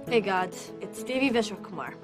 Hey gods, it's Devi Vishwakumar,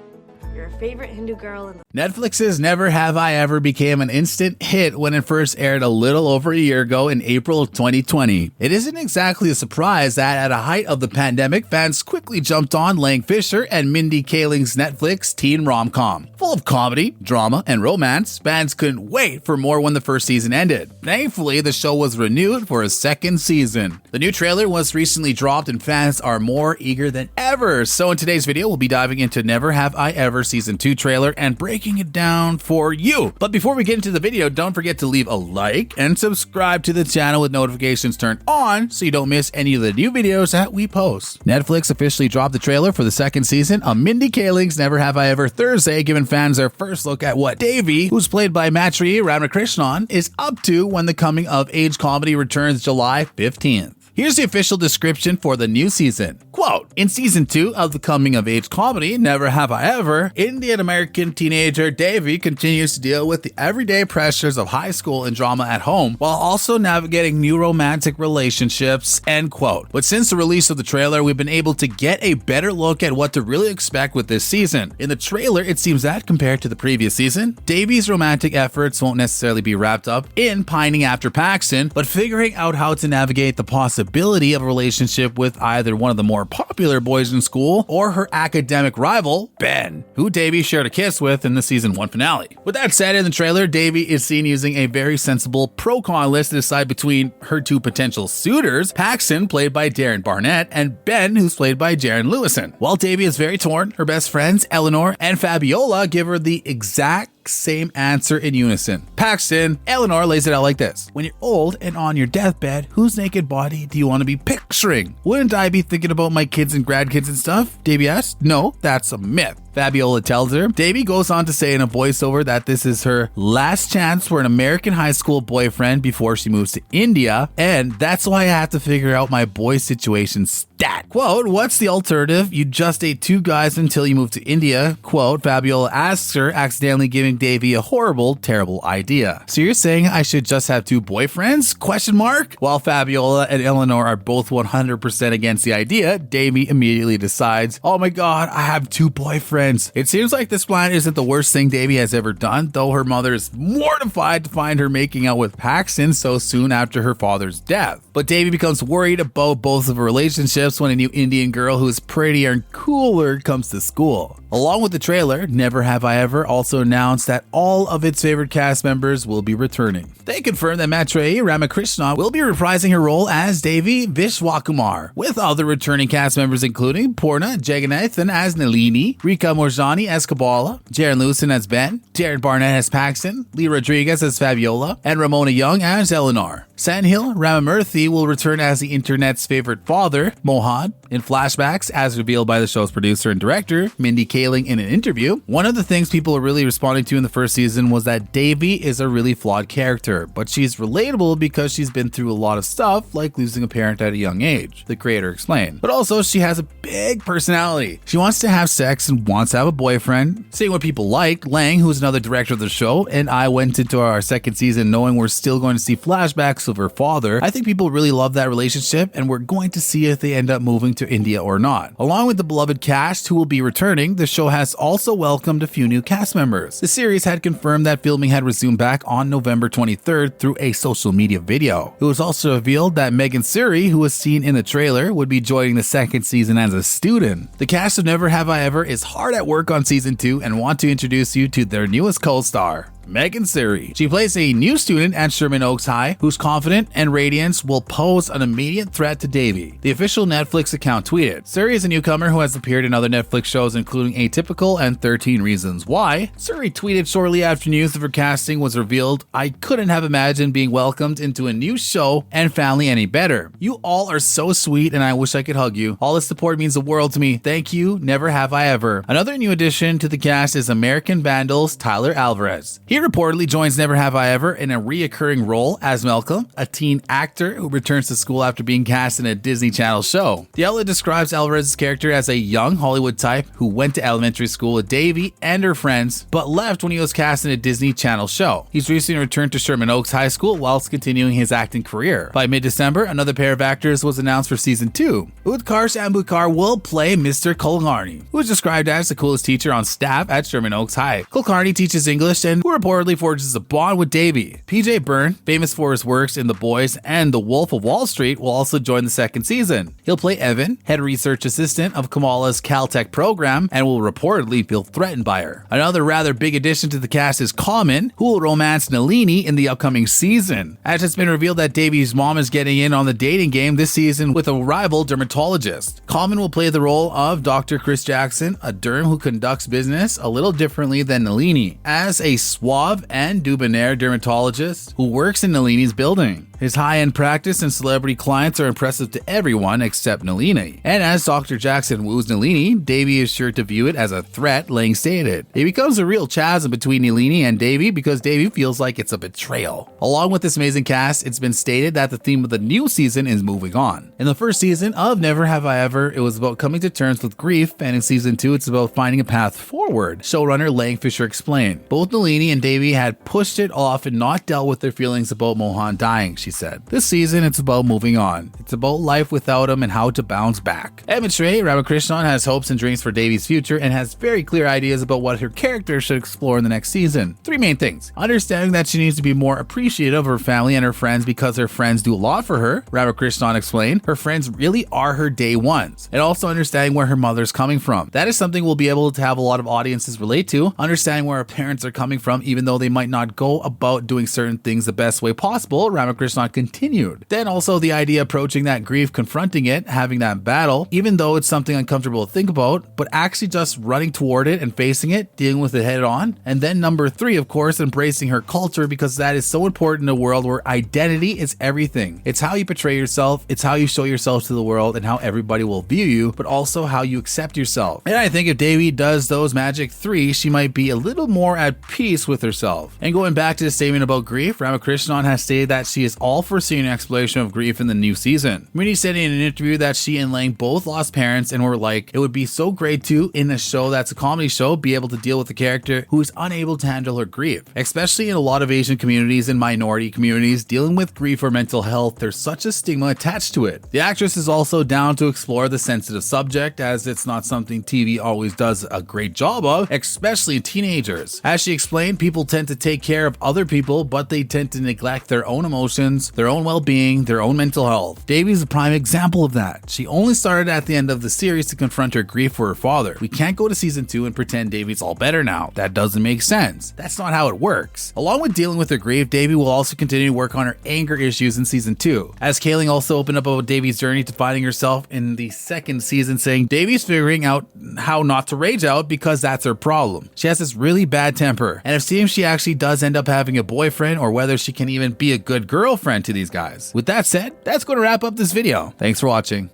your favorite Hindu girl in the Netflix's Never Have I Ever became an instant hit when it first aired a little over a year ago in April of 2020. It isn't exactly a surprise that at a height of the pandemic, fans quickly jumped on Lang Fisher and Mindy Kaling's Netflix teen rom-com. Full of comedy, drama, and romance, fans couldn't wait for more when the first season ended. Thankfully, the show was renewed for a second season. The new trailer was recently dropped and fans are more eager than ever. So in today's video, we'll be diving into Never Have I Ever Season 2 trailer and breaking it down for you. But before we get into the video, don't forget to leave a like and subscribe to the channel with notifications turned on so you don't miss any of the new videos that we post. Netflix officially dropped the trailer for the second season of Mindy Kaling's Never Have I Ever Thursday, giving fans their first look at what Devi, who's played by Maitreyi Ramakrishnan, is up to when the coming-of-age comedy returns July 15th. Here's the official description for the new season. Quote, in season 2 of the coming-of-age comedy, Never Have I Ever, Indian-American teenager Devi continues to deal with the everyday pressures of high school and drama at home, while also navigating new romantic relationships, end quote. But since the release of the trailer, we've been able to get a better look at what to really expect with this season. In the trailer, it seems that, compared to the previous season, Devi's romantic efforts won't necessarily be wrapped up in pining after Paxton, but figuring out how to navigate the possibility of a relationship with either one of the more popular boys in school or her academic rival, Ben, who Devi shared a kiss with in the season 1 finale. With that said, in the trailer, Devi is seen using a very sensible pro-con list to decide between her two potential suitors, Paxton, played by Darren Barnett, and Ben, who's played by Jaron Lewison. While Devi is very torn, her best friends, Eleanor and Fabiola, give her the exact same answer in unison. Paxton, Eleanor lays it out like this. When you're old and on your deathbed, whose naked body do you want to be picturing? Wouldn't I be thinking about my kids and grandkids and stuff? Devi asked. No, that's a myth. Fabiola tells her. Devi goes on to say in a voiceover that this is her last chance for an American high school boyfriend before she moves to India, and that's why I have to figure out my boy situation stat. Quote, what's the alternative? You just date two guys until you move to India. Quote, Fabiola asks her, accidentally giving Devi a horrible, terrible idea. So you're saying I should just have two boyfriends? Question mark? While Fabiola and Eleanor are both 100% against the idea, Devi immediately decides, oh my god, I have two boyfriends. It seems like this plan isn't the worst thing Devi has ever done, though her mother is mortified to find her making out with Paxton so soon after her father's death. But Devi becomes worried about both of her relationships when a new Indian girl who is prettier and cooler comes to school. Along with the trailer, Never Have I Ever also announced that all of its favorite cast members will be returning. They confirmed that Maitreyi Ramakrishnan will be reprising her role as Devi Vishwakumar, with other returning cast members including Purna Jagannathan as Nalini, Rika Morjani as Kabbalah, Jaron Lewison as Ben, Darren Barnett as Paxton, Lee Rodriguez as Fabiola, and Ramona Young as Eleanor. Sandhil Ramamurthy will return as the internet's favorite father, Mohan, in flashbacks, as revealed by the show's producer and director, Mindy Kaling, in an interview. One of the things people are really responding to in the first season was that Devi is a really flawed character, but she's relatable because she's been through a lot of stuff, like losing a parent at a young age, the creator explained. But also, she has a big personality. She wants to have sex and wants to have a boyfriend, seeing what people like. Lang, who's another director of the show, and I went into our second season knowing we're still going to see flashbacks of her father. I think people really love that relationship, and we're going to see if they end up moving to India or not. Along with the beloved cast who will be returning, the show has also welcomed a few new cast members. The series had confirmed that filming had resumed back on November 23rd through a social media video. It was also revealed that Megan Suri, who was seen in the trailer, would be joining the second season as a student. The cast of Never Have I Ever is hard at work on season 2 and want to introduce you to their newest co-star, Megan Suri. She plays a new student at Sherman Oaks High whose confidence and radiance will pose an immediate threat to Devi. The official Netflix account tweeted, Suri is a newcomer who has appeared in other Netflix shows including Atypical and 13 Reasons Why. Suri tweeted shortly after news of her casting was revealed, I couldn't have imagined being welcomed into a new show and family any better. You all are so sweet and I wish I could hug you. All this support means the world to me. Thank you, Never Have I Ever. Another new addition to the cast is American Vandal's Tyler Alvarez. He reportedly joins Never Have I Ever in a reoccurring role as Malcolm, a teen actor who returns to school after being cast in a Disney Channel show. The outlet describes Alvarez's character as a young Hollywood type who went to elementary school with Devi and her friends, but left when he was cast in a Disney Channel show. He's recently returned to Sherman Oaks High School whilst continuing his acting career. By mid-December, another pair of actors was announced for season 2. Utkarsh Ambudkar will play Mr. Kulkarni, who is described as the coolest teacher on staff at Sherman Oaks High. Kulkarni teaches English and who reportedly forges a bond with Devi. PJ Byrne, famous for his works in The Boys and The Wolf of Wall Street, will also join the second season. He'll play Evan, head research assistant of Kamala's Caltech program, and will reportedly feel threatened by her. Another rather big addition to the cast is Common, who will romance Nalini in the upcoming season. As it's been revealed that Devi's mom is getting in on the dating game this season with a rival dermatologist. Common will play the role of Dr. Chris Jackson, a derm who conducts business a little differently than Nalini, as a suave and debonair dermatologist who works in Nalini's building. His high-end practice and celebrity clients are impressive to everyone except Nalini. And as Dr. Jackson woos Nalini, Devi is sure to view it as a threat, Lang stated. It becomes a real chasm between Nalini and Devi because Devi feels like it's a betrayal. Along with this amazing cast, it's been stated that the theme of the new season is moving on. In the first season of Never Have I Ever, it was about coming to terms with grief, and in season 2, it's about finding a path forward, showrunner Lang Fisher explained. Both Nalini and Devi had pushed it off and not dealt with their feelings about Mohan dying, she said. This season, it's about moving on. It's about life without him and how to bounce back. Maitreyi Ramakrishnan has hopes and dreams for Devi's future and has very clear ideas about what her character should explore in the next season. 3 main things. Understanding that she needs to be more appreciative of her family and her friends because her friends do a lot for her, Ramakrishnan explained. Her friends really are her day ones. And also understanding where her mother's coming from. That is something we'll be able to have a lot of audiences relate to, understanding where her parents are coming from even though they might not go about doing certain things the best way possible, Ramakrishnan continued. Then also the idea approaching that grief, confronting it, having that battle, even though it's something uncomfortable to think about, but actually just running toward it and facing it, dealing with it head on. And then number 3, of course, embracing her culture because that is so important in a world where identity is everything. It's how you portray yourself, it's how you show yourself to the world and how everybody will view you, but also how you accept yourself. And I think if Devi does those magic 3, she might be a little more at peace with herself. And going back to the statement about grief, Ramakrishnan has stated that she is all for seeing an exploration of grief in the new season. Mindy said in an interview that she and Lang both lost parents and were like, it would be so great to, in a show that's a comedy show, be able to deal with a character who is unable to handle her grief. Especially in a lot of Asian communities and minority communities, dealing with grief or mental health, there's such a stigma attached to it. The actress is also down to explore the sensitive subject as it's not something TV always does a great job of, especially teenagers. As she explained, people tend to take care of other people, but they tend to neglect their own emotions, their own well-being, their own mental health. Devi is a prime example of that. She only started at the end of the series to confront her grief for her father. We can't go to season 2 and pretend Devi's all better now. That doesn't make sense. That's not how it works. Along with dealing with her grief, Devi will also continue to work on her anger issues in season 2. As Kaling also opened up about Devi's journey to finding herself in the second season, saying Devi's figuring out how not to rage out because that's her problem. She has this really bad temper, and it seems she actually does end up having a boyfriend or whether she can even be a good girlfriend to these guys. With that said, that's going to wrap up this video. Thanks for watching.